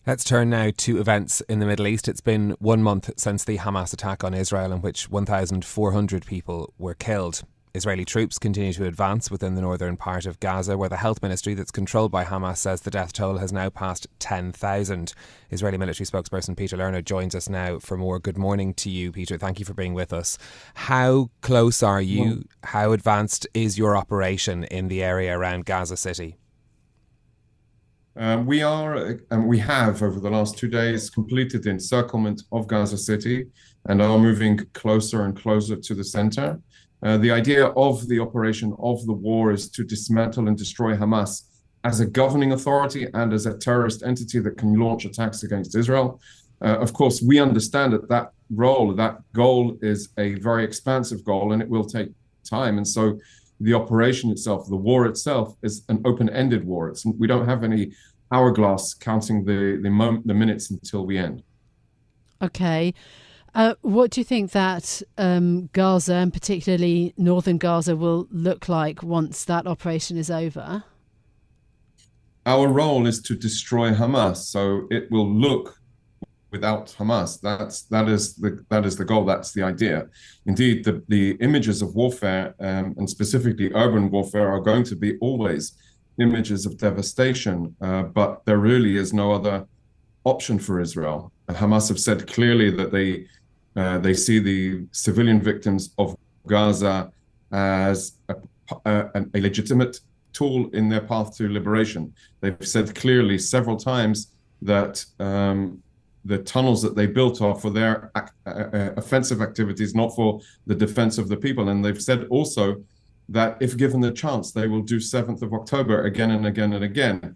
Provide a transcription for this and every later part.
Let's turn now to events in the Middle East. It's been 1 month since the Hamas attack on Israel, in which 1,400 people were killed. Israeli troops continue to advance within the northern part of Gaza, where the health ministry that's controlled by Hamas says the death toll has now passed 10,000. Israeli military spokesperson Peter Lerner joins us now for more. Good morning to you, Peter. Thank you for being with us. How close are you? How advanced is your operation in the area around Gaza City? We have over the last 2 days completed the encirclement of Gaza City and are moving closer and closer to the center. The idea of the operation of the war is to dismantle and destroy Hamas as a governing authority and as a terrorist entity that can launch attacks against Israel. Of course, we understand that that goal is a very expansive goal and it will take time. And so the operation itself, the war itself, is an open-ended war. We don't have any hourglass counting the minutes until we end. Okay. What do you think that Gaza, and particularly northern Gaza, will look like once that operation is over? Our role is to destroy Hamas, so it will look without Hamas. That is the goal. That's the idea. Indeed, the images of warfare, and specifically urban warfare, are going to be always images of devastation. But there really is no other option for Israel. Hamas have said clearly that they see the civilian victims of Gaza as a legitimate tool in their path to liberation. They've said clearly several times that the tunnels that they built are for their offensive activities, not for the defense of the people. And they've said also that if given the chance, they will do 7th of October again and again and again.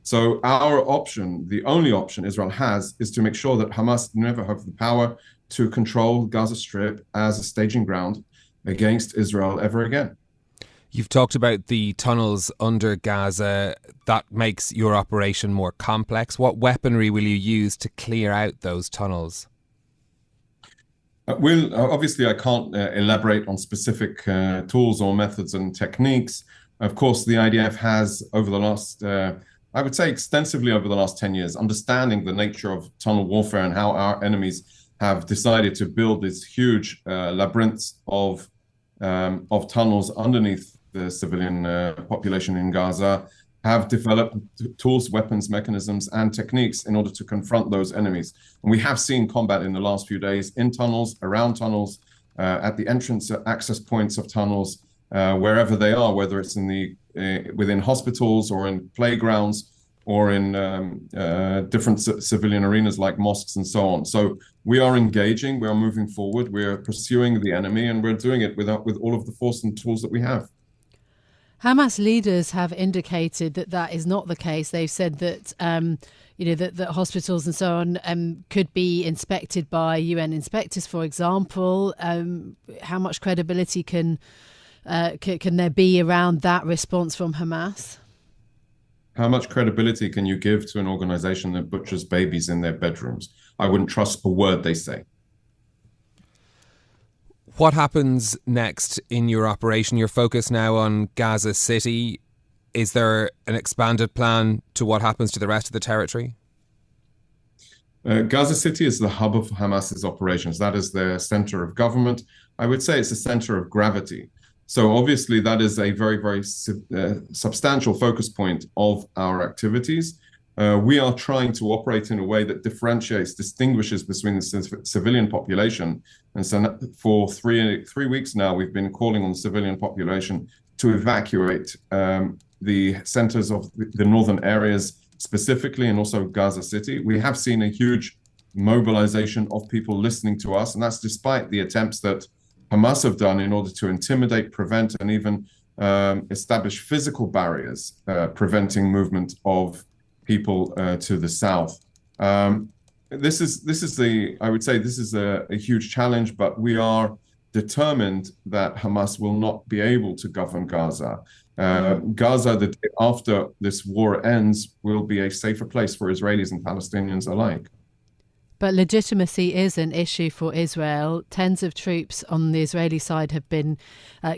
So our option, the only option Israel has, is to make sure that Hamas never have the power to control Gaza Strip as a staging ground against Israel ever again. You've talked about the tunnels under Gaza. That makes your operation more complex. What weaponry will you use to clear out those tunnels? Obviously, I can't elaborate on specific tools or methods and techniques. Of course, the IDF has, over the last, I would say extensively over the last 10 years, understanding the nature of tunnel warfare and how our enemies have decided to build these huge labyrinths of tunnels underneath the civilian population in Gaza, have developed tools, weapons, mechanisms, and techniques in order to confront those enemies. And we have seen combat in the last few days in tunnels, around tunnels, at the entrance access points of tunnels, wherever they are, whether it's within hospitals or in playgrounds or in different civilian arenas like mosques and so on. So we are engaging, we are moving forward, we are pursuing the enemy, and we're doing it with all of the force and tools that we have. Hamas leaders have indicated that that is not the case. They've said that that hospitals and so on could be inspected by UN inspectors, for example. How much credibility can there be around that response from Hamas? How much credibility can you give to an organization that butchers babies in their bedrooms? I wouldn't trust a word they say. What happens next in your operation? You're focused now on Gaza City. Is there an expanded plan to what happens to the rest of the territory? Gaza City is the hub of Hamas's operations. That is their center of government. I would say it's a center of gravity. So obviously that is a very, very substantial focus point of our activities. We are trying to operate in a way that distinguishes between the civilian population. And so for three weeks now, we've been calling on the civilian population to evacuate the centers of the northern areas specifically, and also Gaza City. We have seen a huge mobilization of people listening to us, and that's despite the attempts that Hamas have done in order to intimidate, prevent, and even establish physical barriers preventing movement of people to the south. I would say this is a huge challenge, but we are determined that Hamas will not be able to govern Gaza. Gaza, the day after this war ends, will be a safer place for Israelis and Palestinians alike. But legitimacy is an issue for Israel. Tens of troops on the Israeli side have been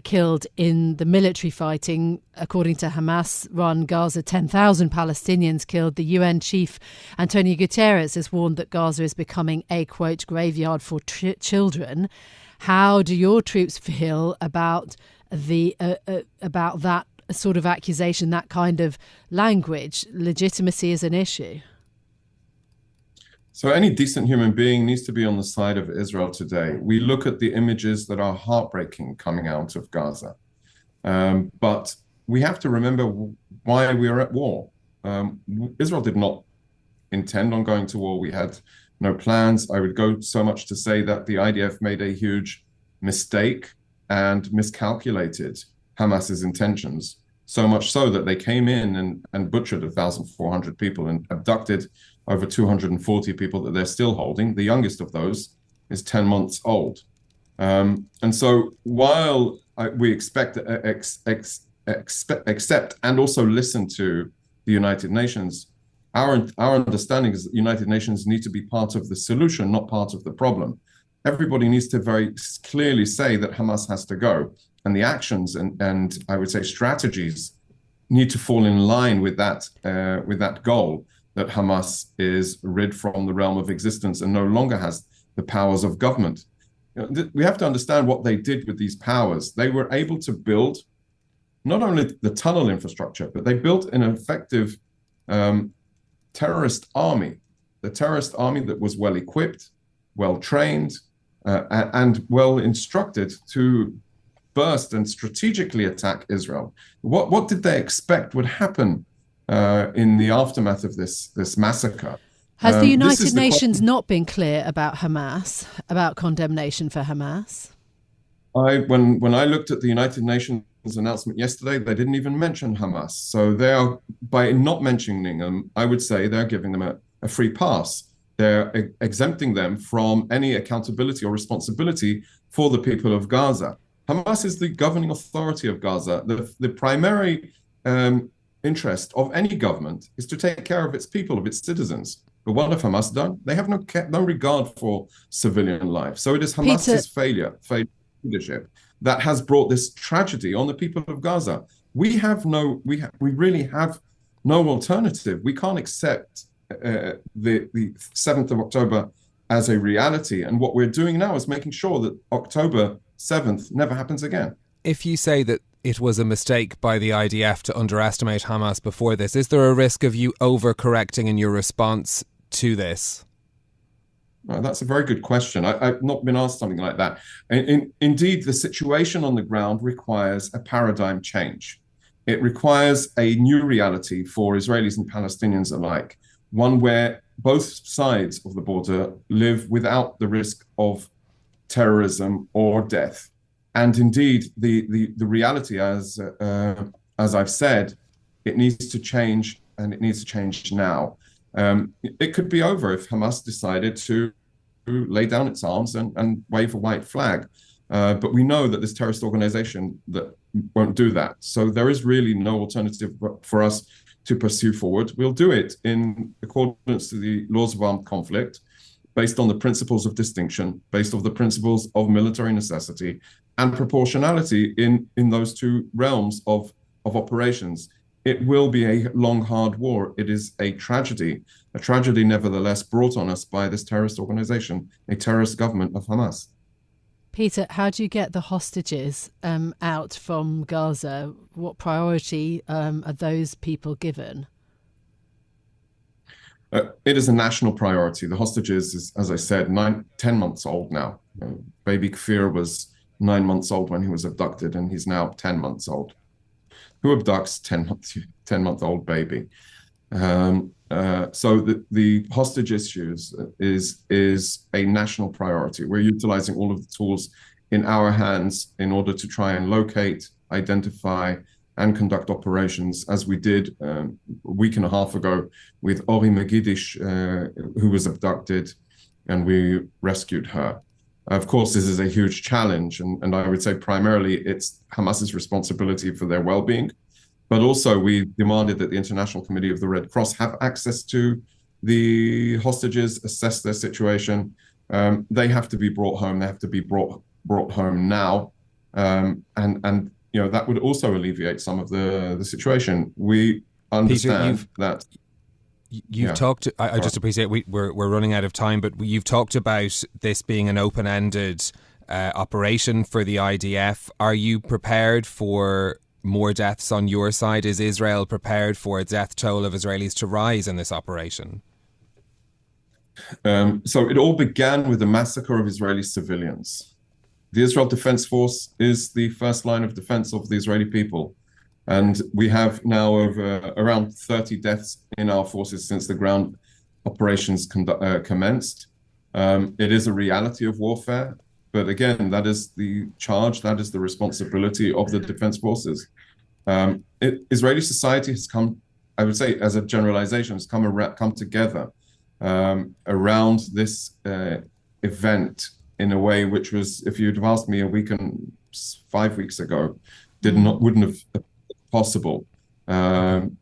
killed in the military fighting. According to Hamas-run Gaza, 10,000 Palestinians killed. The UN chief, Antonio Guterres, has warned that Gaza is becoming a, quote, graveyard for children. How do your troops feel about about that sort of accusation, that kind of language? Legitimacy is an issue. So any decent human being needs to be on the side of Israel today. We look at the images that are heartbreaking coming out of Gaza. But we have to remember why we are at war. Israel did not intend on going to war. We had no plans. I would go so much to say that the IDF made a huge mistake and miscalculated Hamas's intentions, so much so that they came in and butchered 1,400 people and abducted over 240 people that they're still holding. The youngest of those is 10 months old. And so while we accept and also listen to the United Nations, our understanding is that the United Nations need to be part of the solution, not part of the problem. Everybody needs to very clearly say that Hamas has to go. And the actions and I would say strategies need to fall in line with that goal, that Hamas is rid from the realm of existence and no longer has the powers of government. We have to understand what they did with these powers. They were able to build not only the tunnel infrastructure, but they built an effective terrorist army, the terrorist army that was well equipped, well trained, and well instructed to burst and strategically attack Israel. What did they expect would happen in the aftermath of this massacre? Has the United Nations not been clear about Hamas, about condemnation for Hamas? When I looked at the United Nations announcement yesterday, they didn't even mention Hamas. So they are, by not mentioning them, I would say they're giving them a free pass. They're exempting them from any accountability or responsibility for the people of Gaza. Hamas is the governing authority of Gaza. The primary interest of any government is to take care of its people, of its citizens. But what have Hamas done? They have no regard for civilian life. So it is Hamas's failure leadership that has brought this tragedy on the people of Gaza. We really have no alternative. We can't accept the 7th of October as a reality. And what we're doing now is making sure that October 7th never happens again. If you say that it was a mistake by the IDF to underestimate Hamas before this, is there a risk of you overcorrecting in your response to this? That's a very good question. I've not been asked something like that. Indeed, the situation on the ground requires a paradigm change. It requires a new reality for Israelis and Palestinians alike, one where both sides of the border live without the risk of terrorism or death. And indeed, the reality, as I've said, it needs to change, and it needs to change now. It could be over if Hamas decided to lay down its arms and wave a white flag. But we know that this terrorist organization that won't do that. So there is really no alternative for us to pursue forward. We'll do it in accordance to the laws of armed conflict, based on the principles of distinction, based on the principles of military necessity and proportionality in those two realms of operations. It will be a long, hard war. It is a tragedy nevertheless brought on us by this terrorist organization, a terrorist government of Hamas. Peter, how do you get the hostages out from Gaza? What priority are those people given? It is a national priority. The hostages is, as I said, 10 months old now. Baby Kfir was 9 months old when he was abducted, and he's now 10 months old. Who abducts 10-month-old baby? So the hostage issues is a national priority. We're utilizing all of the tools in our hands in order to try and locate, identify, and conduct operations, as we did a week and a half ago with Ori Megidish, who was abducted, and we rescued her. Of course, this is a huge challenge, and I would say primarily it's Hamas's responsibility for their well-being, but also we demanded that the International Committee of the Red Cross have access to the hostages, assess their situation. They have to be brought home. They have to be brought home now, and that would also alleviate some of the situation. We understand Peter, that. You've talked. I just appreciate we're running out of time, but you've talked about this being an open-ended operation for the IDF. Are you prepared for more deaths on your side? Is Israel prepared for a death toll of Israelis to rise in this operation? So it all began with the massacre of Israeli civilians. The Israel Defense Force is the first line of defense of the Israeli people. And we have now around 30 deaths in our forces since the ground operations commenced. It is a reality of warfare. But again, that is the charge, that is the responsibility of the defense forces. Israeli society has come, I would say, as a generalization, has come together around this event in a way which was, if you'd have asked me a week and 5 weeks ago, wouldn't have possible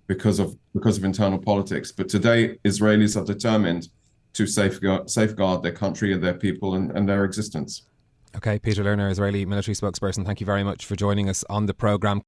because of internal politics. But today, Israelis are determined to safeguard their country and their people and their existence. Okay, Peter Lerner, Israeli military spokesperson, thank you very much for joining us on the programme.